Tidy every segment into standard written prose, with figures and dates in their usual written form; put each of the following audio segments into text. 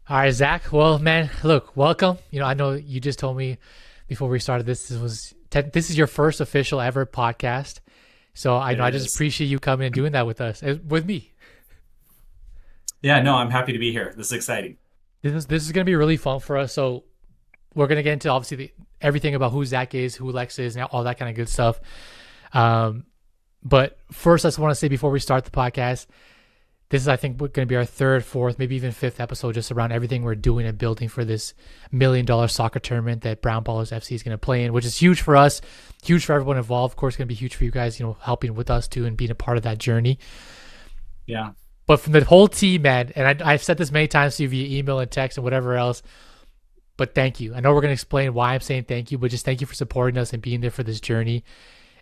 All right, Zach. Well, man, look, welcome. I know you just told me before we started this is your first official ever podcast. So It I just is. appreciate you coming and doing that with us, with me. Yeah, no, I'm happy to be here. This is exciting. This is gonna be really fun for us. So we're gonna get into obviously everything about who Zach is, who Lex is, and all that kind of good stuff. Um, but first, I just want to say before we start the podcast, this is, I think, going to be our third, fourth, maybe even fifth episode just around everything we're doing and building for this $1 million soccer tournament that Brown Ballers FC is going to play in, which is huge for us, huge for everyone involved. Of course, going to be huge for you guys, helping with us too and being a part of that journey. Yeah. But from the whole team, man, and I've said this many times to you via email and text and whatever else, but thank you. I know we're going to explain why I'm saying thank you, but just thank you for supporting us and being there for this journey.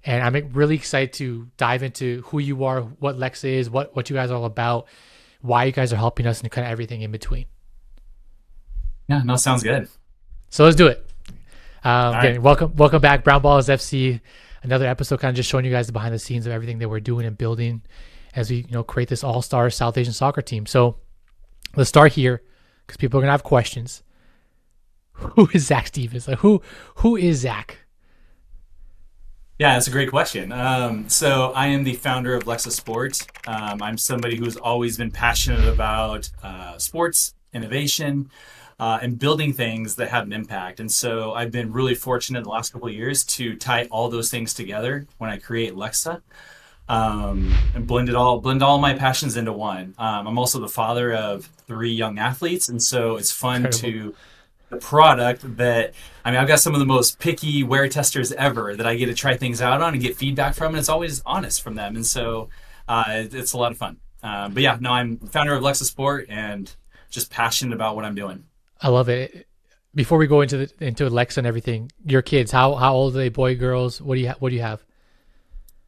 And I'm really excited to dive into who you are, what Lexa is, what you guys are all about, why you guys are helping us, and kind of everything in between. Yeah, no, sounds good. So let's do it. All right. Again, welcome back, Brown Ballers FC. Another episode, kind of just showing you guys the behind the scenes of everything that we're doing and building as we create this all-star South Asian soccer team. So let's start here because people are gonna have questions. Who is Zach Stevens? Like who is Zach? Yeah, that's a great question. So I am the founder of LEXA Sport. I'm somebody who's always been passionate about sports, innovation, and building things that have an impact. And so I've been really fortunate the last couple of years to tie all those things together when I create LEXA. And blend all my passions into one. I'm also the father of three young athletes, and so it's fun Incredible. to the product that I've got some of the most picky wear testers ever that I get to try things out on and get feedback from, and it's always honest from them, and so it's a lot of fun. But yeah, no, I'm founder of LEXA Sport and just passionate about what I'm doing. I love it. Before we go into Lex and everything, your kids, how old are they? Boy, girls? What do you have?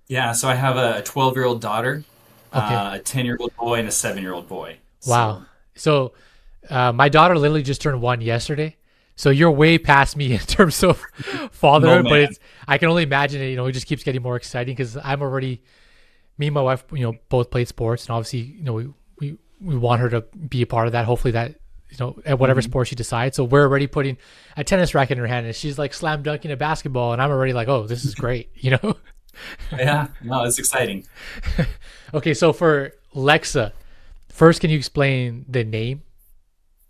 Yeah, so I have a 12-year-old daughter, Okay. a 10-year-old boy, and a 7-year-old boy. Wow. So So, my daughter literally just turned 1 yesterday. So you're way past me in terms of no fatherhood, but man. I can only imagine it. It just keeps getting more exciting because me and my wife, both played sports, and obviously, we want her to be a part of that. Hopefully, that at whatever Mhm. sport she decides. So we're already putting a tennis racket in her hand, and she's like slam dunking a basketball, and I'm already like, oh, this is great. Yeah, no, it's exciting. Okay, so for Lexa, first, can you explain the name?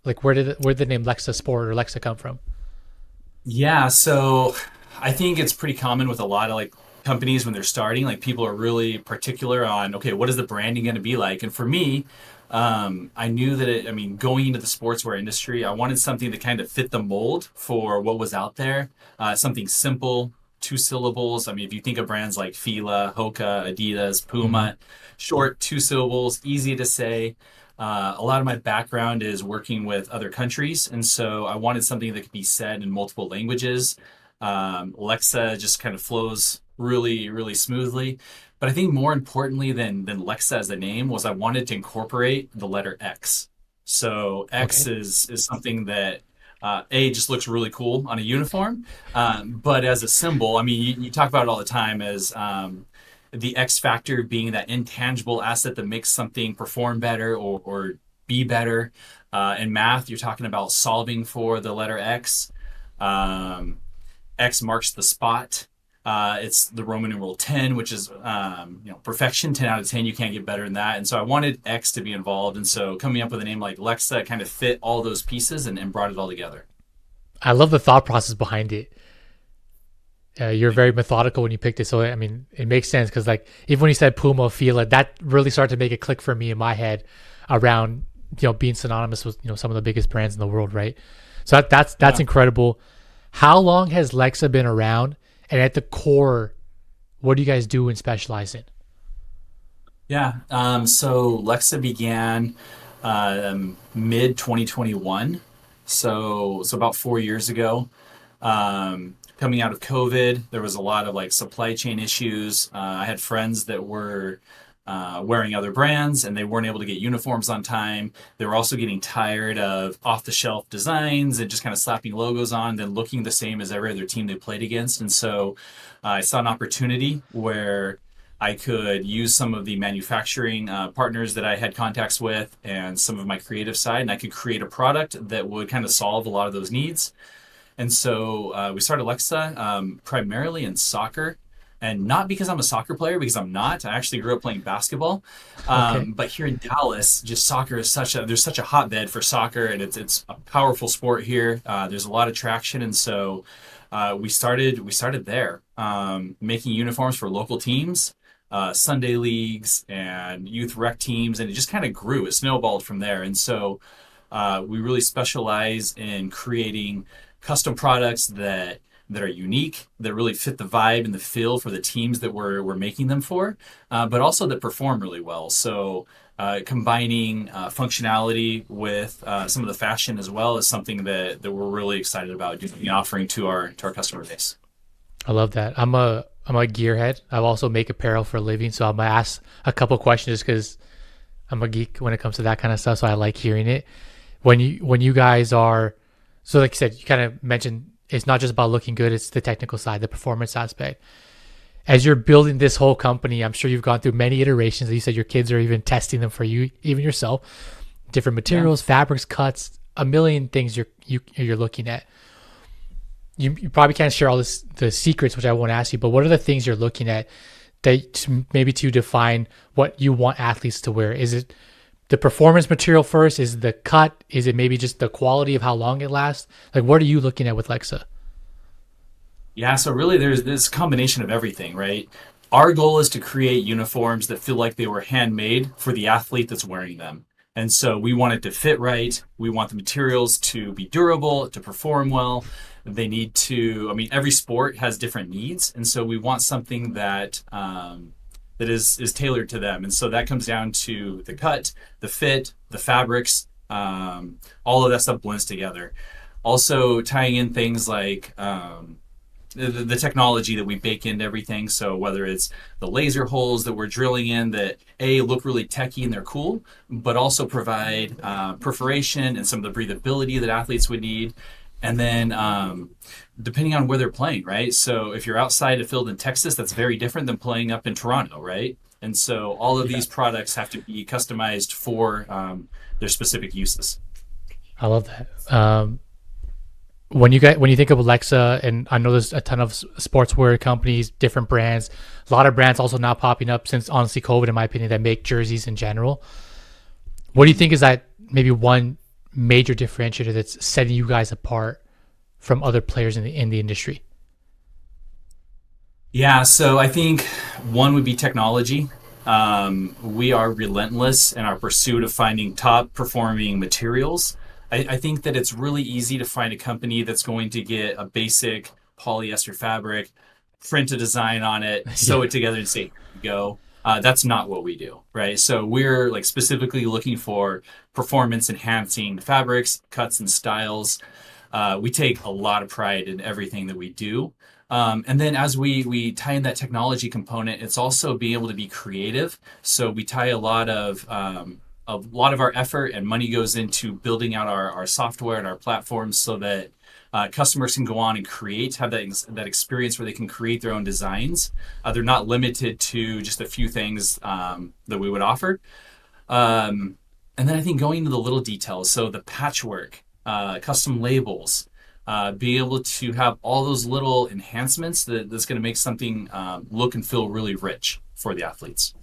Like, where did the name Lexa Sport or Lexa come from? Yeah, so I think it's pretty common with a lot of like companies when they're starting, like people are really particular on, okay, what is the branding going to be like? And for me, I knew that going into the sportswear industry, I wanted something that kind of fit the mold for what was out there. Something simple, two syllables. If you think of brands like Fila, Hoka, Adidas, Hmm. Puma, short, two syllables, easy to say. A lot of my background is working with other countries, and so I wanted something that could be said in multiple languages. Lexa just kind of flows really, really smoothly. But I think more importantly than Lexa as a name was I wanted to incorporate the letter X. So X Okay. is something that A just looks really cool on a uniform, but as a symbol, you talk about it all the time as the X factor being that intangible asset that makes something perform better or be better. In math, you're talking about solving for the letter X. Um, X marks the spot. It's the Roman numeral 10, which is perfection. 10 out of 10, you can't get better than that. And so I wanted X to be involved. And so coming up with a name like Lexa kind of fit all those pieces and brought it all together. I love the thought process behind it. You're Thank very you. methodical when you picked it, so it makes sense because like even when you said Puma, Fila, that really started to make a click for me in my head around being synonymous with some of the biggest brands in the world, right? So that's Yeah. incredible. How long has Lexa been around? And at the core, what do you guys do and specialize in? Yeah. So Lexa began mid 2021. So about 4 years ago. Coming out of COVID, there was a lot of like supply chain issues. I had friends that were wearing other brands and they weren't able to get uniforms on time. They were also getting tired of off the shelf designs and just kind of slapping logos on, then looking the same as every other team they played against. And so I saw an opportunity where I could use some of the manufacturing partners that I had contacts with and some of my creative side, and I could create a product that would kind of solve a lot of those needs. And so we started Lexa primarily in soccer, and not because I'm a soccer player, because I'm not. I actually grew up playing basketball. Okay. But here in Dallas, just soccer is there's such a hotbed for soccer, and it's a powerful sport here. There's a lot of traction, and so we started there, making uniforms for local teams, Sunday leagues, and youth rec teams, and it just kind of grew. It snowballed from there, and so we really specialize in creating custom products that are unique, that really fit the vibe and the feel for the teams that we're making them for, but also that perform really well. So combining functionality with some of the fashion as well is something that we're really excited about offering to our customer base. I love that. I'm a gearhead. I also make apparel for a living, so I'm gonna ask a couple questions because I'm a geek when it comes to that kind of stuff. So I like hearing it. When you guys are, so like you said, you kind of mentioned it's not just about looking good; it's the technical side, the performance aspect. As you're building this whole company, I'm sure you've gone through many iterations. You said your kids are even testing them for you, even yourself. Different materials, fabrics, cuts, a million things you're looking at. You probably can't share all the secrets, which I won't ask you. But what are the things you're looking at that maybe to define what you want athletes to wear? Is it the performance material first? Is it the cut? Is it maybe just the quality of how long it lasts? Like, what are you looking at with Lexa? Yeah, so really there's this combination of everything, right? Our goal is to create uniforms that feel like they were handmade for the athlete that's wearing them. And so we want it to fit right. We want the materials to be durable, to perform well. They need to, I mean, every sport has different needs. And so we want something that that is tailored to them. And so that comes down to the cut, the fit, the fabrics, all of that stuff blends together. Also tying in things like the technology that we bake into everything. So whether it's the laser holes that we're drilling in that look really techy and they're cool, but also provide perforation and some of the breathability that athletes would need. And then depending on where they're playing, right? So if you're outside a field in Texas, that's very different than playing up in Toronto, right? And so all of these products have to be customized for their specific uses. I love that. When you think of Alexa, and I know there's a ton of sportswear companies, different brands, a lot of brands also now popping up since honestly COVID, in my opinion, that make jerseys in general. What do you think is that maybe one major differentiator that's setting you guys apart from other players in the industry? Yeah, so I think one would be technology. We are relentless in our pursuit of finding top performing materials. I think that it's really easy to find a company that's going to get a basic polyester fabric, print a design on it, sew it together and say, here you go. That's not what we do, right? So we're like specifically looking for performance enhancing fabrics, cuts and styles. We take a lot of pride in everything that we do. And then as we tie in that technology component, it's also being able to be creative. So we tie a lot of our effort and money goes into building out our software and our platforms so that customers can go on and have that experience where they can create their own designs. They're not limited to just a few things that we would offer. And then I think going into the little details, so the patchwork, custom labels, being able to have all those little enhancements that's going to make something look and feel really rich for the athletes.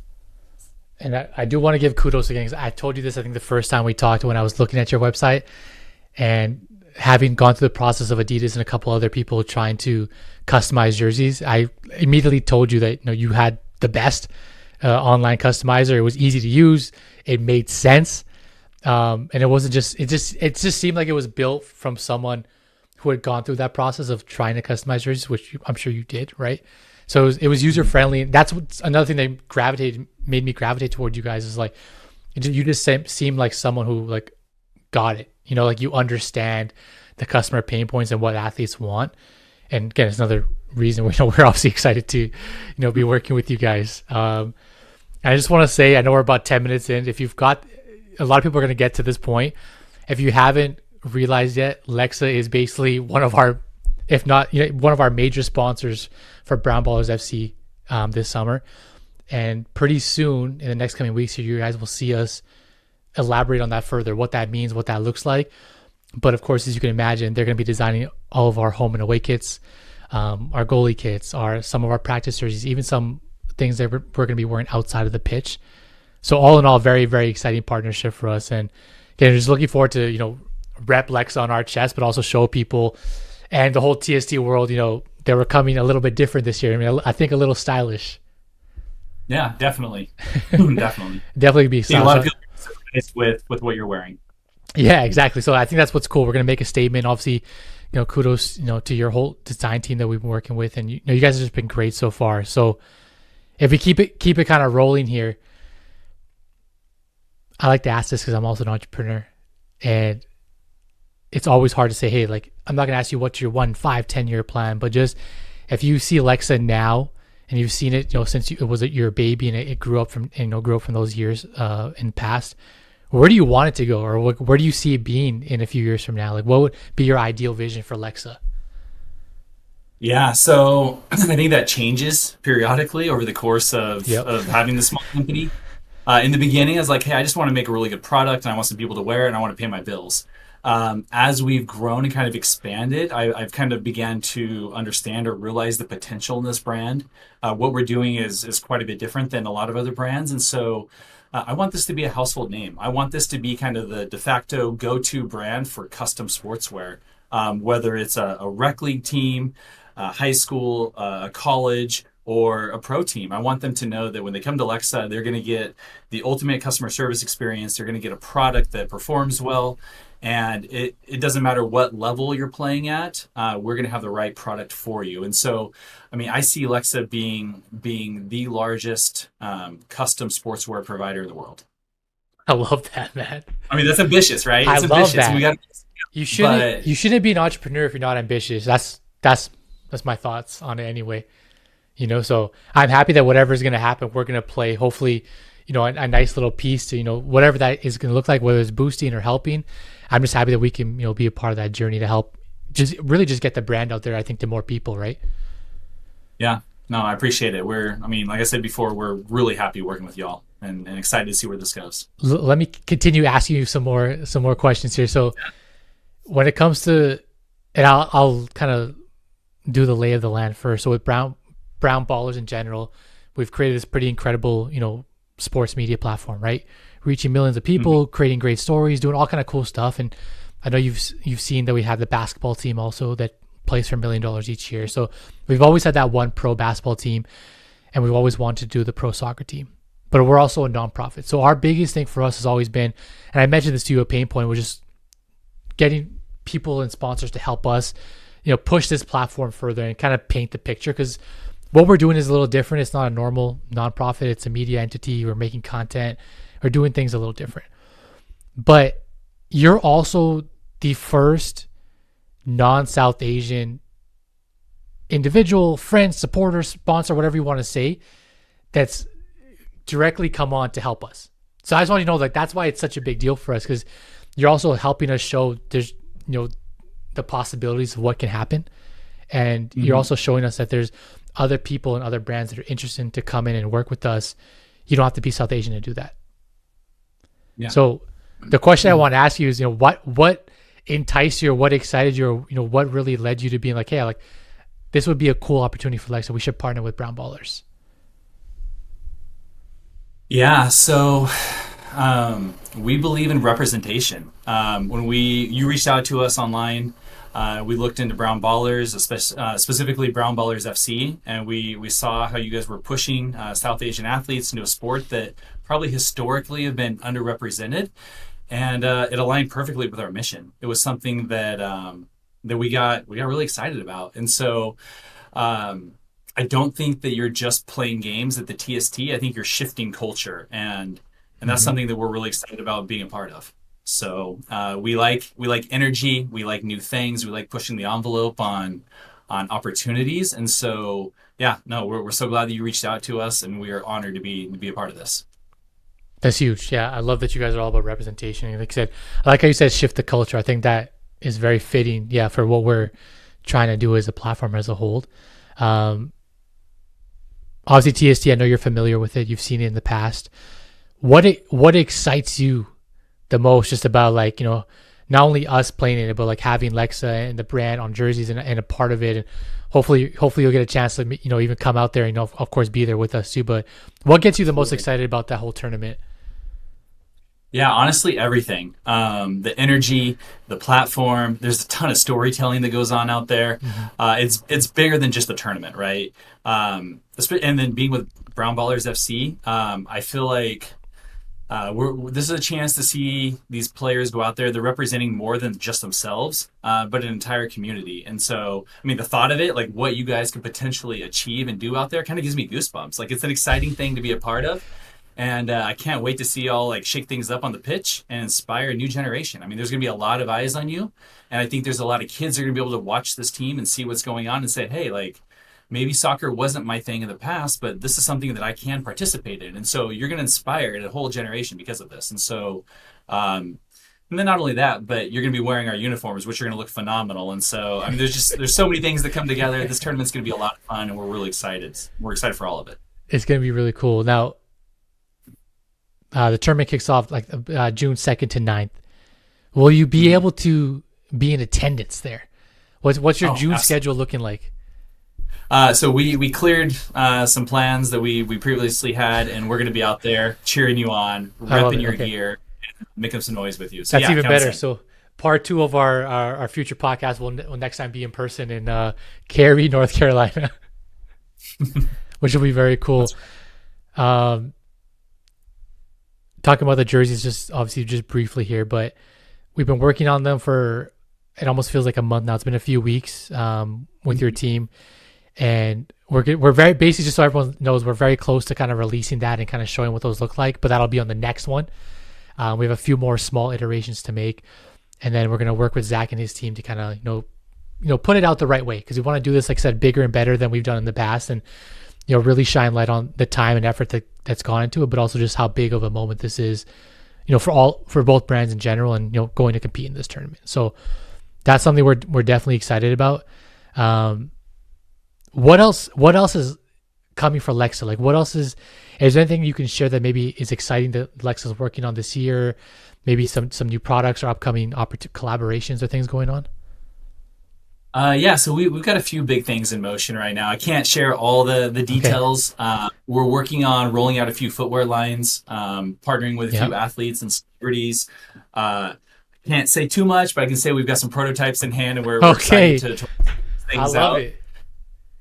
And I do want to give kudos again, because I told you this, I think the first time we talked when I was looking at your website, and having gone through the process of Adidas and a couple other people trying to customize jerseys, I immediately told you that you had the best online customizer. It was easy to use. It made sense. And it wasn't it just seemed like it was built from someone who had gone through that process of trying to customize jerseys, which I'm sure you did, right? So it was user friendly. That's another thing that made me gravitate toward you guys, is like, you just seem like someone who like got it. Like you understand the customer pain points and what athletes want. And again, it's another reason we're obviously excited to, be working with you guys. And I just want to say, I know we're about 10 minutes in. If you've got, a lot of people are going to get to this point. If you haven't realized yet, Lexa is basically one of our, if not, one of our major sponsors for Brown Ballers FC this summer. And pretty soon in the next coming weeks here, you guys will see us elaborate on that further, what that means, what that looks like. But of course, as you can imagine, they're going to be designing all of our home and away kits, our goalie kits, some of our practice jerseys, even some things that we're going to be wearing outside of the pitch. So all in all, very, very exciting partnership for us. And again, just looking forward to, rep LEXA on our chest, but also show people and the whole TST world, they were coming a little bit different this year. I mean, I think a little stylish. Yeah, definitely. Definitely. Definitely be stylish. A lot of people with what you're wearing. Yeah, exactly. So I think that's what's cool. We're going to make a statement. Obviously, kudos, to your whole design team that we've been working with. And, you guys have just been great so far. So if we keep it kind of rolling here, I like to ask this because I'm also an entrepreneur, and it's always hard to say, hey, like, I'm not going to ask you what's your 1, 5, 10-year plan, but just if you see LEXA now and you've seen it, since it was your baby and it grew up from those years in the past, where do you want it to go, or where do you see it being in a few years from now? Like, what would be your ideal vision for LEXA? Yeah, so I think that changes periodically over the course of having the small company. In the beginning, I was like, hey, I just want to make a really good product, and I want some people to wear it, and I want to pay my bills. As we've grown and kind of expanded, I've kind of began to understand or realize the potential in this brand. What we're doing is quite a bit different than a lot of other brands, and so I want this to be a household name. I want this to be kind of the de facto go-to brand for custom sportswear, whether it's a rec league team, a high school, a college, or a pro team. I want them to know that when they come to LEXA, they're going to get the ultimate customer service experience. They're going to get a product that performs well. And it doesn't matter what level you're playing at, we're going to have the right product for you. And so, I mean, I see LEXA being the largest custom sportswear provider in the world. I love that, man. I mean, that's ambitious, right? It's ambitious. Love that. You shouldn't be an entrepreneur if you're not ambitious. That's my thoughts on it anyway. So I'm happy that whatever is going to happen, we're going to play, hopefully, a nice little piece to, whatever that is going to look like, whether it's boosting or helping. I'm just happy that we can, be a part of that journey to help just get the brand out there, I think, to more people, right? Yeah, no, I appreciate it. Like I said before, we're really happy working with y'all and excited to see where this goes. Let me continue asking you some more questions here. So when it comes to, and I'll kind of do the lay of the land first. So with Brown Ballers in general, we've created this pretty incredible, sports media platform, right? Reaching millions of people, creating great stories, doing all kind of cool stuff. And I know you've seen that we have the basketball team also that plays for $1 million each year. So we've always had that one pro basketball team, and we've always wanted to do the pro soccer team. But we're also a nonprofit. So our biggest thing for us has always been, and I mentioned this to you, a pain point, was just getting people and sponsors to help us, push this platform further and kind of paint the picture, because what we're doing is a little different. It's not a normal nonprofit. It's a media entity. We're making content. We're doing things a little different. But you're also the first non-South Asian individual, friend, supporter, sponsor, whatever you want to say, that's directly come on to help us. So I just want you to know, like, that's why it's such a big deal for us, because you're also helping us show there's, the possibilities of what can happen. And you're also showing us that there's other people and other brands that are interested to come in and work with us. You don't have to be South Asian to do that. Yeah. So the question I want to ask you is, what enticed you, or what excited you, or, what really led you to being like, hey, like, this would be a cool opportunity for LEXA. We should partner with Brown Ballers. Yeah. So, we believe in representation. When you reached out to us online, we looked into Brown Ballers, specifically Brown Ballers FC, and we saw how you guys were pushing South Asian athletes into a sport that probably historically have been underrepresented, and it aligned perfectly with our mission. It was something that we got really excited about, and so I don't think that you're just playing games at the TST. I think you're shifting culture, and that's something that we're really excited about being a part of. So we like energy, we like new things, we like pushing the envelope on opportunities, and so we're so glad that you reached out to us, and we are honored to be a part of this. That's huge. Yeah, I love that you guys are all about representation. Like I said, I like how you said shift the culture. I think that is very fitting. Yeah, for what we're trying to do as a platform as a whole. Obviously, TST, I know you're familiar with it. You've seen it in the past. What excites you the most just about like, not only us playing in it, but like having Lexa and the brand on jerseys and a part of it. And hopefully you'll get a chance to, even come out there and, of course, be there with us too. But what gets you the most Absolutely. excited about that whole tournament? Yeah, honestly, everything. The energy, the platform. There's a ton of storytelling that goes on out there. Hmm. It's bigger than just the tournament, right? And then being with Brown Ballers FC, I feel like this is a chance to see these players go out there. They're representing more than just themselves, but an entire community. And so, I mean, the thought of it, like what you guys could potentially achieve and do out there, kind of gives me goosebumps. Like it's an exciting thing to be a part of. And I can't wait to see y'all like shake things up on the pitch and inspire a new generation. I mean, there's going to be a lot of eyes on you, and I think there's a lot of kids that are going to be able to watch this team and see what's going on and say, "Hey, like maybe soccer wasn't my thing in the past, but this is something that I can participate in." And so you're going to inspire a whole generation because of this. And so, and then not only that, but you're going to be wearing our uniforms, which are going to look phenomenal. And so, I mean, there's so many things that come together. This tournament's going to be a lot of fun, and we're really excited. We're excited for all of it. It's going to be really cool. Now, the tournament kicks off like June 2nd to 9th. Will you be Mhm. able to be in attendance there? What's your Oh, June absolutely. schedule looking like? So we cleared some plans that we previously had, and we're going to be out there cheering you on, I love repping it. your Okay. gear, making some noise with you. So That's yeah, even count us better. in. So part two of our future podcast will next time be in person in Cary, North Carolina, which will be very cool. That's right. Um, Talking about the jerseys, just obviously just briefly here, but we've been working on them for it almost feels like a month now. It's been a few weeks with your Mhm. team, and we're very basically just so everyone knows we're very close to kind of releasing that and kind of showing what those look like. But that'll be on the next one. We have a few more small iterations to make, and then we're gonna work with Zach and his team to kind of put it out the right way because we want to do this, like I said, bigger and better than we've done in the past, and really shine light on the time and effort that's gone into it, but also just how big of a moment this is, for both brands in general, and going to compete in this tournament. So that's something we're definitely excited about. Um, what else is coming for Lexa? Like, what else is there anything you can share that maybe is exciting that Lexa's working on this year? Maybe some new products or upcoming collaborations or things going on? Yeah, so we've got a few big things in motion right now. I can't share all the Okay. details. We're working on rolling out a few footwear lines, partnering with a Yeah. few athletes and celebrities. Can't say too much, but I can say we've got some prototypes in hand, and we're excited Okay. to roll I things love out. it.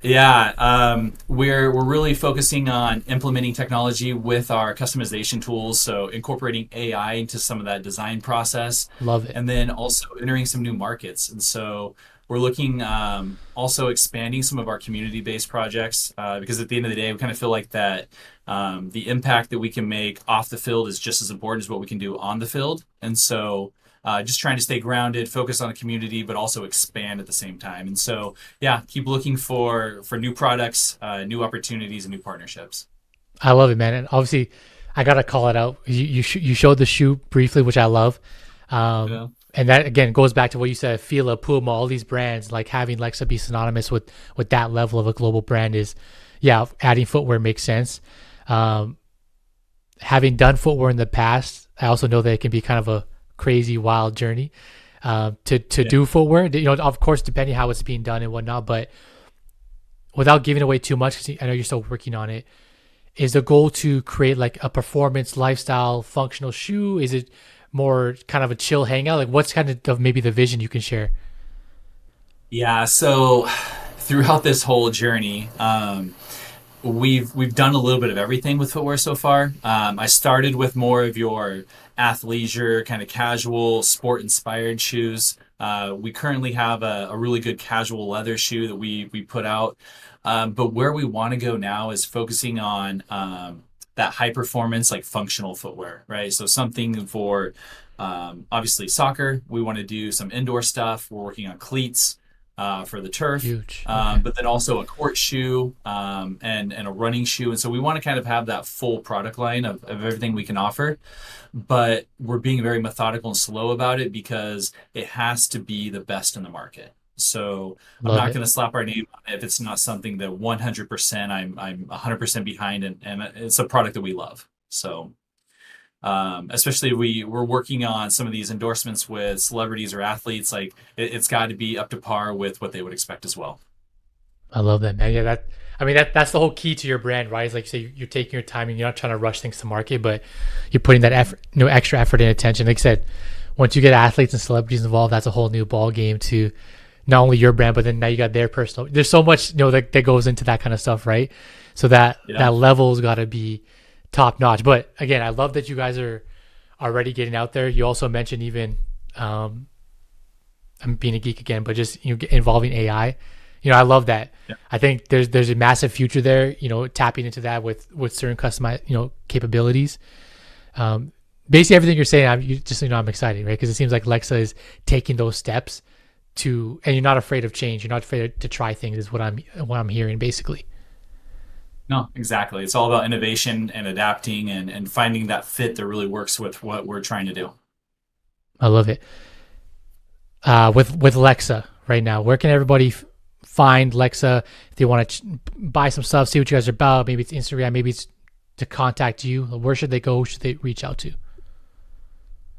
Yeah, we're really focusing on implementing technology with our customization tools, so incorporating AI into some of that design process, Love it. and then also entering some new markets. And so we're looking also expanding some of our community-based projects because at the end of the day, we kind of feel like that the impact that we can make off the field is just as important as what we can do on the field. And so just trying to stay grounded, focus on the community, but also expand at the same time. And so, yeah, keep looking for new products, new opportunities, and new partnerships. I love it, man. And obviously, I gotta call it out. You showed the shoe briefly, which I love. Yeah. And that again goes back to what you said. Fila, Puma, all these brands, like having Lexa be synonymous with that level of a global brand is, yeah, adding footwear makes sense. Um, Having done footwear in the past, I also know that it can be kind of a crazy, wild journey to Yeah. do footwear. Of course, depending how it's being done and whatnot. But without giving away too much, 'cause I know you're still working on it. Is the goal to create like a performance lifestyle functional shoe? Is it more kind of a chill hangout? Like what's kind of maybe the vision you can share? Yeah. So throughout this whole journey, we've done a little bit of everything with footwear so far. I started with more of your athleisure, kind of casual, sport inspired shoes. We currently have a really good casual leather shoe that we put out. But where we want to go now is focusing on that high performance, like functional footwear, right? So something for obviously soccer. We want to do some indoor stuff. We're working on cleats for the turf, Huge. Okay. but then also a court shoe and a running shoe. And so we want to kind of have that full product line of everything we can offer. But we're being very methodical and slow about it because it has to be the best in the market. So I'm Love not it. going to slap our name on it if it's not something that 100% I'm 100% behind, and it's a product that we love. So especially we're working on some of these endorsements with celebrities or athletes, like it's got to be up to par with what they would expect as well. I love that, man. Yeah, I mean that's the whole key to your brand, right? It's like you say you're taking your time and you're not trying to rush things to market, but you're putting that effort, extra effort and attention. Like I said, once you get athletes and celebrities involved, that's a whole new ball game to not only your brand, but then now you got their personal. There's so much that goes into that kind of stuff, right? So Yeah. that level's got to be top notch. But again, I love that you guys are already getting out there. You also mentioned even um, I'm being a geek again, but just involving AI. I love that. Yeah. I think there's a massive future there. Tapping into that with certain customized capabilities. Basically everything you're saying, I'm excited, right? Because it seems like Lexa is taking those steps and you're not afraid of change. You're not afraid to try things. Is what I'm hearing basically. No, exactly. It's all about innovation and adapting and finding that fit that really works with what we're trying to do. I love it. With Lexa right now, where can everybody find Lexa if they want to buy some stuff, see what you guys are about? Maybe it's Instagram, maybe it's to contact you. Where should they go? Who should they reach out to?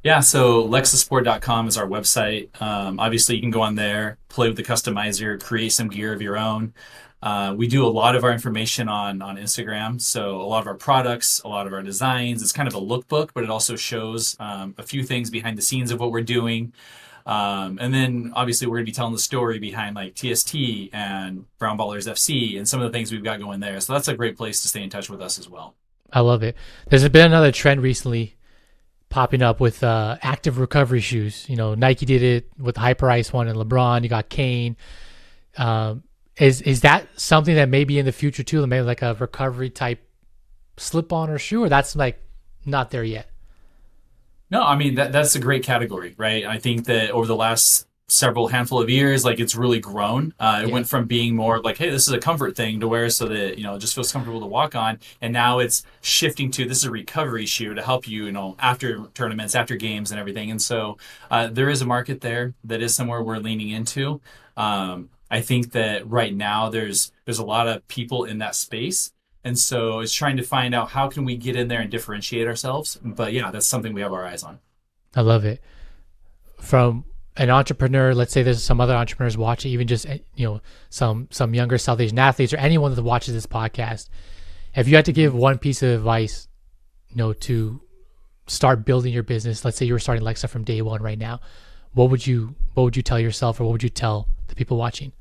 Yeah, so lexasport.com is our website. Obviously, you can go on there, play with the customizer, create some gear of your own. We do a lot of our information on Instagram. So a lot of our products, a lot of our designs. It's kind of a lookbook, but it also shows a few things behind the scenes of what we're doing. And then obviously we're going to be telling the story behind like TST and Brown Ballers FC and some of the things we've got going there. So that's a great place to stay in touch with us as well. I love it. There's been another trend recently popping up with active recovery shoes. Nike did it with the Hyper Ice one and LeBron. You got Kane. Is that something that maybe in the future too, maybe like a recovery type slip on or shoe, or that's like not there yet? No, I mean that's a great category, right? I think that over the last several handful of years, like it's really grown. It Yeah, went from being more like, hey, this is a comfort thing to wear so that it just feels comfortable to walk on, and now it's shifting to this is a recovery shoe to help you, after tournaments, after games, and everything. And so there is a market there that is somewhere we're leaning into. I think that right now there's a lot of people in that space. And so it's trying to find out how can we get in there and differentiate ourselves. But yeah, that's something we have our eyes on. I love it. From an entrepreneur, let's say there's some other entrepreneurs watching, even just some younger South Asian athletes or anyone that watches this podcast. If you had to give one piece of advice, to start building your business, let's say you were starting Lexa from day one right now, what would you tell yourself, or what would you tell the people watching?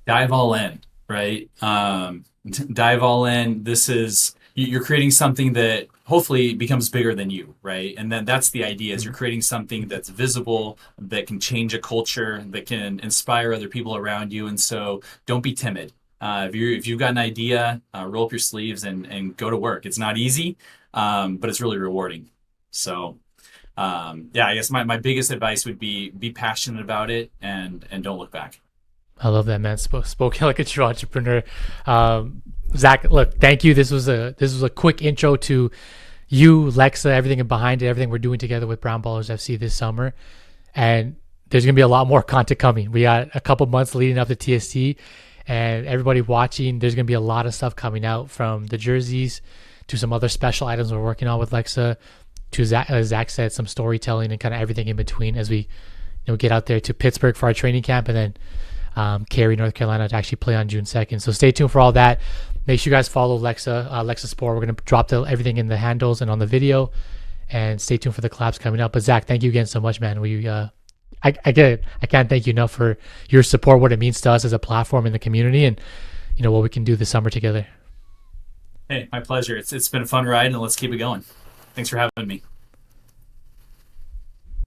Dive all in, right? Dive all in. You're creating something that hopefully becomes bigger than you, right? And then that's the idea is you're creating something that's visible, that can change a culture, that can inspire other people around you. And so don't be timid. If you've got an idea, roll up your sleeves and go to work. It's not easy, but it's really rewarding. So yeah, I guess my biggest advice would be passionate about it and don't look back. I love that, man. Spoken like a true entrepreneur. Zach, look, thank you. This was a quick intro to you, Lexa, everything behind it, everything we're doing together with Brown Ballers FC this summer. And there's gonna be a lot more content coming. We got a couple months leading up to TST, and everybody watching, there's gonna be a lot of stuff coming out, from the jerseys to some other special items we're working on with Lexa, to Zach, as Zach said, some storytelling and kind of everything in between as we get out there to Pittsburgh for our training camp, and then Cary, North Carolina, to actually play on June 2nd. So stay tuned for all that. Make sure you guys follow LEXA Sport. We're going to drop everything in the handles and on the video, and stay tuned for the collabs coming up. But Zach, thank you again so much, man. I get it. I can't thank you enough for your support, what it means to us as a platform in the community, and what we can do this summer together. Hey, my pleasure. It's been a fun ride, and let's keep it going. Thanks for having me.